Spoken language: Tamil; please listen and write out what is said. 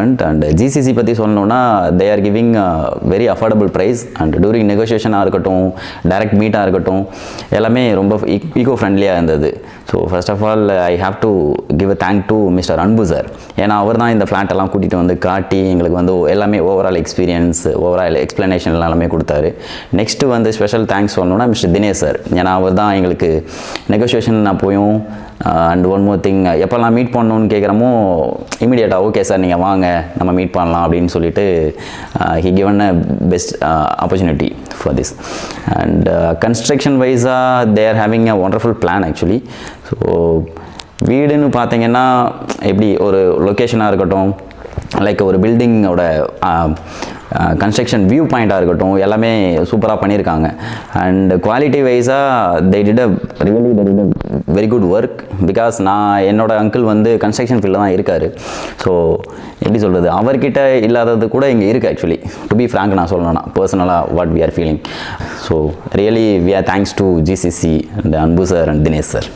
காம்ப்ளிமெண்ட். அண்ட் ஜிசிசி பற்றி சொல்லணுன்னா they are giving very affordable price. And during நெகோசியேஷனாக இருக்கட்டும், டைரக்ட் மீட்டாக இருக்கட்டும், எல்லாமே ரொம்ப ஈகோ ஃப்ரெண்ட்லியாக இருந்தது. So first of all I have to give a thank to mister Anbu sir. ஏன்னா அவர் தான் இந்த ஃப்ளாட்டெல்லாம் கூட்டிகிட்டு வந்து காட்டி எங்களுக்கு வந்து எல்லாமே ஓவரால் எக்ஸ்பீரியன்ஸ், ஓவரால் எக்ஸ்ப்ளனேஷன் எல்லாமே கொடுத்தாரு. நெக்ஸ்ட்டு வந்து ஸ்பெஷல் தேங்க்ஸ் சொல்லணும்னா மிஸ்டர் தினேஷ் சார். ஏன்னா அவர் தான் எங்களுக்கு நெகோசியேஷன் அப்போயும் அண்ட் ஒன் மோர் திங், எப்போல்லாம் மீட் பண்ணணுன்னு கேட்குறமோ இமீடியட்டாக ஓகே சார் நீங்கள் வாங்க நம்ம மீட் பண்ணலாம் அப்படின்னு சொல்லிட்டு he given a best opportunity for this. And construction வைஸாக they are having a wonderful plan actually. So வீடுன்னு பார்த்தீங்கன்னா எப்படி ஒரு லொக்கேஷனாக இருக்கட்டும், லைக் ஒரு பில்டிங்கோட கன்ஸ்ட்ரக்ஷன் வியூ பாயிண்ட்டாக இருக்கட்டும், எல்லாமே சூப்பராக பண்ணியிருக்காங்க. அண்ட் குவாலிட்டி வைஸாக they did a very good work. Because நான் என்னோட அங்கிள் வந்து கன்ஸ்ட்ரக்ஷன் ஃபீல்டில் தான் இருக்கார். ஸோ எப்படி சொல்கிறது, அவர்கிட்ட இல்லாதது கூட இங்கே இருக்குது ஆக்சுவலி. டு பி ஃப்ராங்க் நான் சொல்லணும்னா பர்சனலாக what we are feeling. So really we are thanks to GCC and Anbu sir and Dinesh sir.